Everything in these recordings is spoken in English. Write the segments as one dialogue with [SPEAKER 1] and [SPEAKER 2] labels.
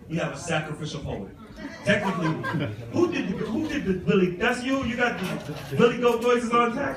[SPEAKER 1] we have a sacrificial poet. Technically, who did the Billy? That's you? You got the Billy Goat noises on deck?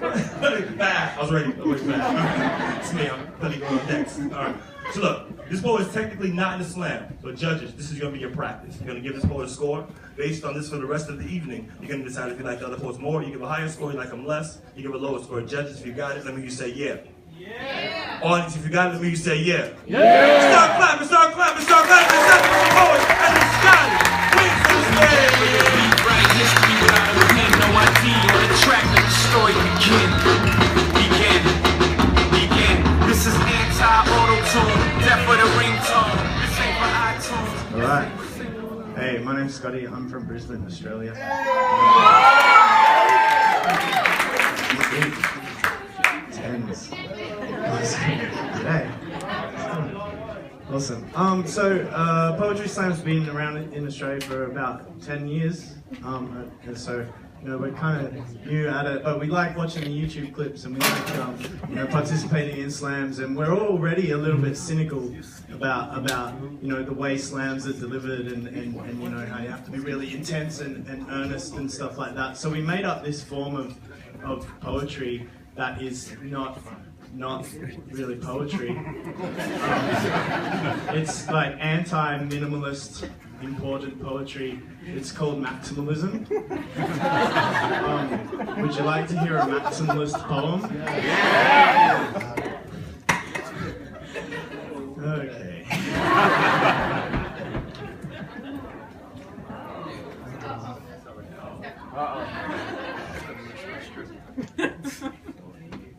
[SPEAKER 1] Bad. I was ready. Bad. It's me. I'm Billy Goat on decks. All right. So look, this poet is technically not in the slam, but judges, this is going to be your practice. You're going to give this poet a score. Based on this for the rest of the evening, you're going to decide if you like the other poets more. You give a higher score, you like them less. You give a lower score. Judges, if you got it, let me hear you say yeah. Yeah. Audience, if you got it, let me hear you say yeah. Yeah. Start clapping, start clapping, start clapping. It's time for the poet and the Scotty. Please to the stage.
[SPEAKER 2] Write history without a pen, no ID on the track, let the story begin. This is anti-auto-tune, death for the ringtone. This ain't for iTunes.
[SPEAKER 3] Alright. Hey, my name's Scotty. I'm from Brisbane, Australia. Tens. G'day. Awesome. Poetry Slam's been around in Australia for about 10 years. So, you know, we're kind of new at it, but we like watching the YouTube clips and we like, you know, participating in slams, and we're already a little bit cynical about you know, the way slams are delivered and you know, how you have to be really intense and earnest and stuff like that. So we made up this form of poetry that is not really poetry. It's like anti-minimalist, important poetry. It's called maximalism. Would you like to hear a maximalist poem? Yeah. Okay.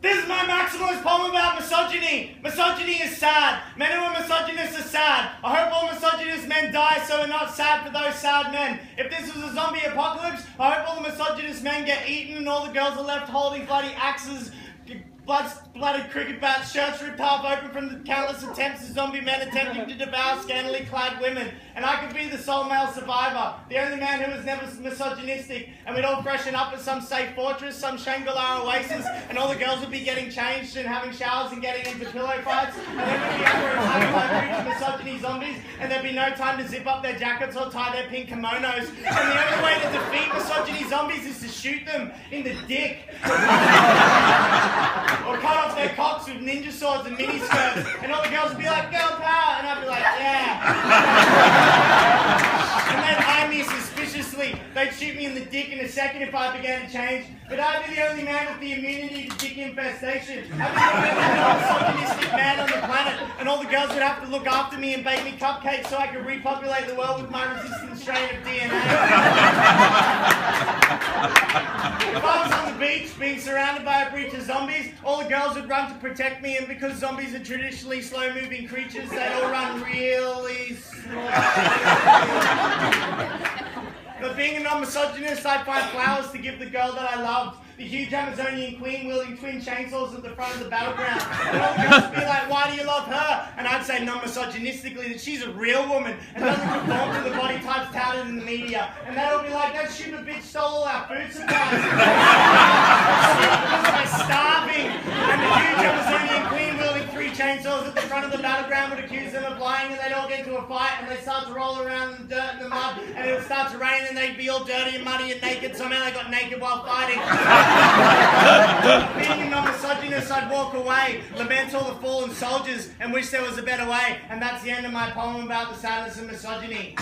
[SPEAKER 4] This is my maximalist poem about misogyny. Misogyny is sad. Men who are misogynists are sad. I hope all misogynist men die so we're not sad for those sad men. If this was a zombie apocalypse, I hope all the misogynist men get eaten and all the girls are left holding bloody axes, bloody cricket bats, shirts ripped half open from the countless attempts of zombie men attempting to devour scantily clad women. And I could be the sole male survivor, the only man who was never misogynistic, and we'd all freshen up at some safe fortress, some Shangri-La oasis, and all the girls would be getting changed and having showers and getting into pillow fights, and then we'd be under attack by brutes of misogyny zombies, and there'd be no time to zip up their jackets or tie their pink kimonos. And the only way to defeat misogyny zombies is to shoot them in the dick. Or cut off their cocks with ninja swords and mini skirts, and all the girls would be like, girl power, and I'd be like, yeah. And then eye me suspiciously. They'd shoot me in the dick in a second if I began to change, but I'd be the only man with the immunity to dick infestation. I'd be the only misogynistic man on the planet, and all the girls would have to look after me and bake me cupcakes so I could repopulate the world with my resistant strain of DNA. If I was on the beach being surrounded by a breach of zombies, all the girls would run to protect me, and because zombies are traditionally slow-moving creatures, they'd all run really slow. But being a non-misogynist, I'd find flowers to give the girl that I loved. The huge Amazonian queen wielding twin chainsaws at the front of the battleground. And all the girls would be like, why do you love her? And I'd say non-misogynistically that she's a real woman and doesn't conform to the body types touted in the media. And they'd all be like, that stupid bitch stole all our food supplies. Because we're starving. And the huge Amazonian queen wielding three chainsaws at the front of the battleground would accuse them of lying, and they'd all get into a fight and they'd start to roll around in the dirt and the mud, and it would start to rain and they'd be all dirty and muddy and naked. Somehow they got naked while fighting. Being a non-misogynist, I'd walk away, lament all the fallen soldiers, and wish there was a better way. And that's the end of my poem about the sadness of misogyny.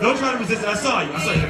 [SPEAKER 1] Don't try to resist it. I saw you. I saw you.